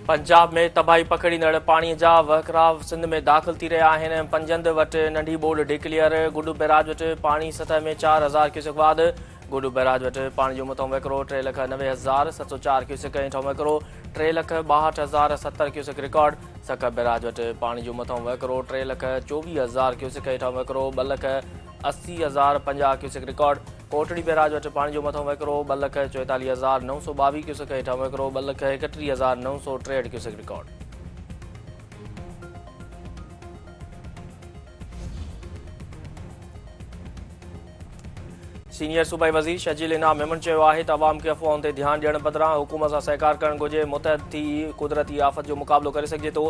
पंजाब में तबाही पकड़ींदड़ पाणीअ जा वहकराव सिंध में दाख़िल थी रहिया आहिनि। पंजंद वटि नंढी ॿोॾ डिक्लियर। गुडू बैराज वटि पाणी सतह में 4000 क्यूसेक वाध। गुडू बैराज वटि पाणी जो मुतम वहिकिरो 3,90,704 क्यूसेक ऐं ठहियो वहिकिरो 3,62,070 क्यूसेक रिकॉर्ड। सख बैराज वटि पाणी जो मुतम वहिकिरो 3,24,000 क्यूसेक ऐं ठहियो वहिकिरो 2,80,050 क्यूसेक रिकॉर्ड। कोटड़ी बैराज वटि पाणी जो मथों वहिकिरो 2,44,922 क्यूसेक ऐं ठहियो वहिकिरो 2,31,963 क्यूसेक रिकॉर्ड। सीनियर सूबाई वज़ीर शजील इनाम मेमन चयो आहे त अवाम खे अफ़वाहुनि ते ध्यानु ॾियण बदिरां हुकूमत सां सहकार करणु घुरिजे। मुतहद थी कुदरती आफ़त जो मुक़ाबिलो करे सघिजे थो।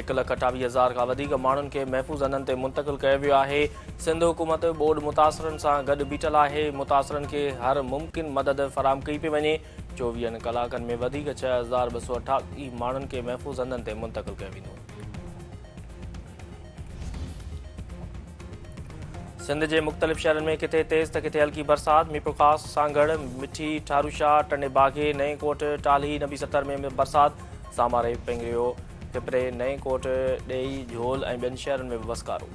1,28,000 खां वधीक माण्हुनि खे महफ़ूज़ हंधनि ते मुंतक़िल कयो वियो आहे। सिंध हुकूमत ॿोॾ मुतासिरनि सां गॾु बीठल आहे। मुतासिरनि खे हर मुमकिन मदद फ़राहम कई पई वञे। 24 कलाकनि में वधीक 6,288 माण्हुनि खे महफ़ूज़ हंधनि ते मुंतक़िल कयो वेंदो। सिंध के मुख़्तलिफ़ शहरनि में किथे तेज़ त किथे हल्की बरसात। मीरपुर ख़ास, सांगड़, मिठी, ठारूशाह, टंडे बागे, नए कोट, टाली, नबी सत्तर में बरसात। सामारे, पेंगरियो, पिपरे, नए कोट, ॾेई, झोल ऐं ॿियनि शहरनि में वसकारो।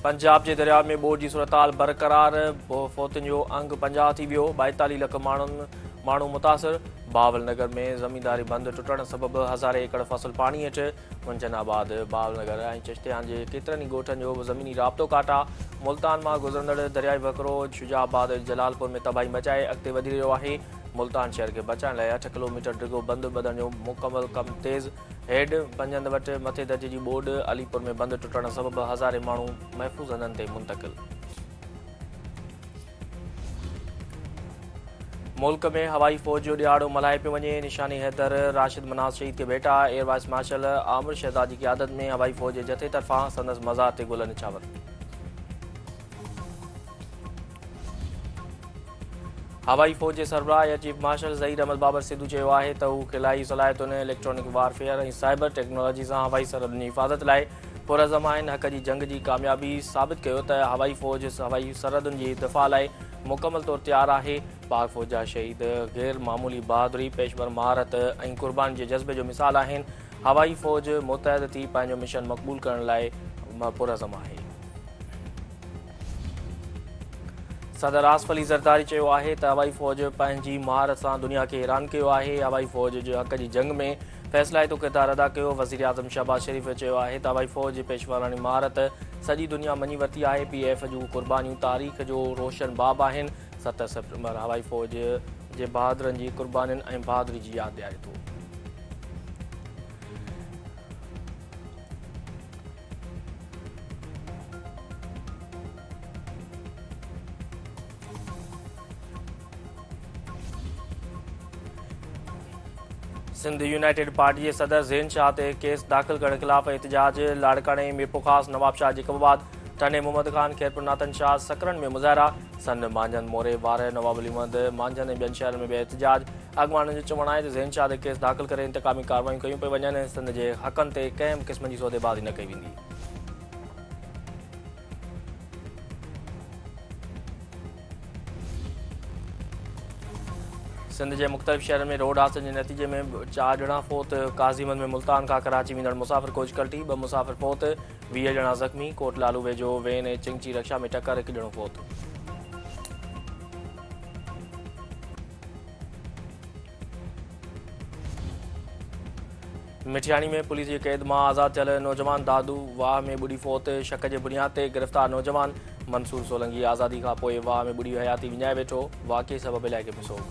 पंजाब के दरिया में ॿोॾ की सूरत बरक़रार। फोतुनि जो अंग 50 थी वियो। 42 लख माण्हू मुतासिर। बावल नगर में ज़मींदारी बंद टुटण सबब हज़ारे एकड़ फसल पानी हेठि। मुंजनाबाद, बावल नगर ऐं चिश्तियान जे केतिरनि ई ॻोठनि जो ज़मीनी राब्तो काटा। मुल्तान मां गुज़रंदड़ दरियाई वहिकिरो शुजाबाद, जलालपुर में तबाही मचाए अॻिते वधी रहियो आहे। मुल्तान शहर खे बचाइण लाइ 8 किलोमीटर डिघो बंदि ॿधण जो मुकमल कमु तेज़। हेड पंजंद वटि मथे दर्जे जी ॿोॾ। अलीपुर में बंदि टुटण सबब हज़ारे माण्हू महफ़ूज़ हंधनि ते मुंतक़िल। मुल्क में हवाई फ़ौज जो ॾियारो मल्हाए पियो वञे। निशानी हैदर राशिद मनाज़ शहीद खे भेटा। Air vice marshal Aamir Shahzad जी क़यादत में हवाई फ़ौज जे जथे तरफ़ां संदसि मज़ार ते गुल निछावर। हवाई फ़ौज जे सरबराह air chief marshal Zaheer Ahmed Babar सिद्धू चयो आहे त हू ख़िलाई सलाहियतुनि, इलेक्ट्रॉनिक वारफेयर ऐं साइबर टेक्नोलॉजी सां हवाई सरहदुनि जी हिफ़ाज़त लाइ पुरज़म आहिनि। हक़ जी जंग जी कामयाबी साबित कयो त हवाई फ़ौज हवाई सरहदुनि जी दिफ़ा लाइ मुकमल तौर तैयार आहे। पाक फ़ौज जा शहीद गैर मामूली बहादुरी, पेशवर महारत ऐं क़ुर्बानी जे जज़्बे जो मिसाल आहिनि। हवाई फ़ौज मुतहद थी पंहिंजो मिशन मक़बूल करण लाइ पुरज़म आहे। सदर आसिफ अली ज़रदारी चयो आहे त हवाई फ़ौज पंहिंजी महारत सां दुनिया खे हैरान कयो आहे। हवाई फ़ौज जो हक़ जी जंग में फ़ैसिलाइतो किरदारु अदा कयो। वज़ीर आज़म शहबाज शरीफ़ चयो आहे त हवाई फ़ौज पेशवारानी महारत सॼी दुनिया मञी वरिती आहे। PAF जूं क़ुर्बानियूं तारीख़ जो रोशन बाब आहिनि। 7 सेप्टेम्बर हवाई फ़ौज जे बहादुरनि जी क़ुर्बानियुनि ऐं बहादुरी जी यादि ॾियारे थो। सिंध यूनाइटेड पार्टी के सदर ज़ेन शाह ते केस दाख़िल करण ख़िलाफ़ एहतजाज। लाड़काणे, मीरपुर ख़ास, नवाब शाह जे कबाद, टने मोहम्मद ख़ान, खैरपुर नातन शाह, सकरन में मुज़ाहिरा। सन मांझंद, मोरे, वार, नवाब अली मोहम्मद, मांझंद ऐं ॿियनि शहरनि में बि एहतजाज। अॻुवाणनि जो चवणु आहे त ज़ेन शाह ते केस दाख़िल करे इंतकामी कार्रवायूं कयूं पियूं वञनि। सिंध जे हक़नि ते कंहिं क़िस्म जी सौदेबाज़ी न कई वेंदी। सिंध के मुख़्तलिफ़ शहरनि में रोड हादसनि जे नतीजे में 4 ॼणा फ़ौत। काज़ीमंद में मुल्तान खां कराची वेंदड़ मुसाफ़िर कोच कल्टी, 2 मुसाफ़िर फ़ौत, 20 ॼणा ज़ख़्मी। कोटलालू वेझो वेन ऐं चिंची रक्षा में टक्कर, 1 ॼणो फ़ौत। मिठियाणी में पुलिस जी क़ैद मां आज़ाद थियल नौजवान दादू वाह में ॿुड़ी फ़ौत। शक जे बुनियाद ते गिरफ़्तार नौजवान मंसूर सोलंगी आज़ादी खां पोइ वाह में ॿुड़ी हयाती विञाए वेठो। वाक़िए सबब इलाइक़े में सोग।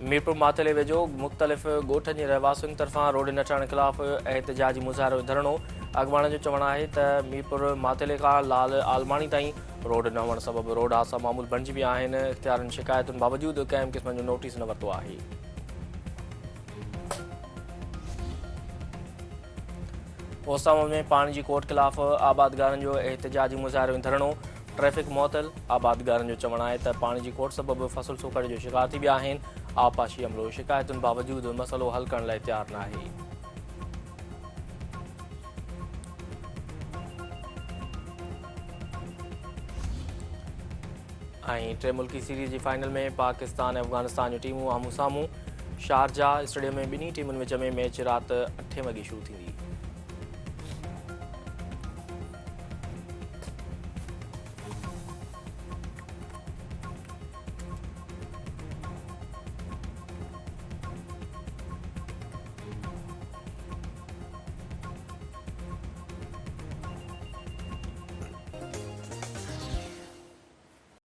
मीरपुर माथेले वेझो मुख़्तलिफ़ ॻोठनि जे रहवासियुनि तरफ़ां रोड न ठहण ख़िलाफ़ एहतजाजी मुज़ाहिरो धरणो। अॻुवाणनि जो चवणु आहे त मीरपुर माथेले खां लाल आलमाणी ताईं रोड न हुअण सबबि रोड हादसा मामूल बणिजी विया आहिनि। इख़्तियारनि शिकायतुनि बावजूदि कंहिं क़िस्म जो नोटिस न वरितो आहे। ओसामा में पाणी जी खोट ख़िलाफ़ आबादगारनि जो एहतजाजी मुज़ाहिरो धरणो। ट्रैफ़िक मुअतल। आबादगारनि जो चवणु आहे त पाणी जी खोट सबबि फ़सुल सुखड़ जो शिकार थी विया आहिनि। आबपाशी अमलो शिकायतुनि बावजूदि मसइलो हल करण लाइ तयारु न आहे। ऐं टे मुल्की सीरीज़ जी फाइनल में पाकिस्तान ऐं अफ़गानिस्तान जूं टीमूं आम्हूं साम्हूं शारजाह स्टेडियम में ॿिन्ही टीमुनि विच में मैच राति 8 वॻे शुरू थींदी।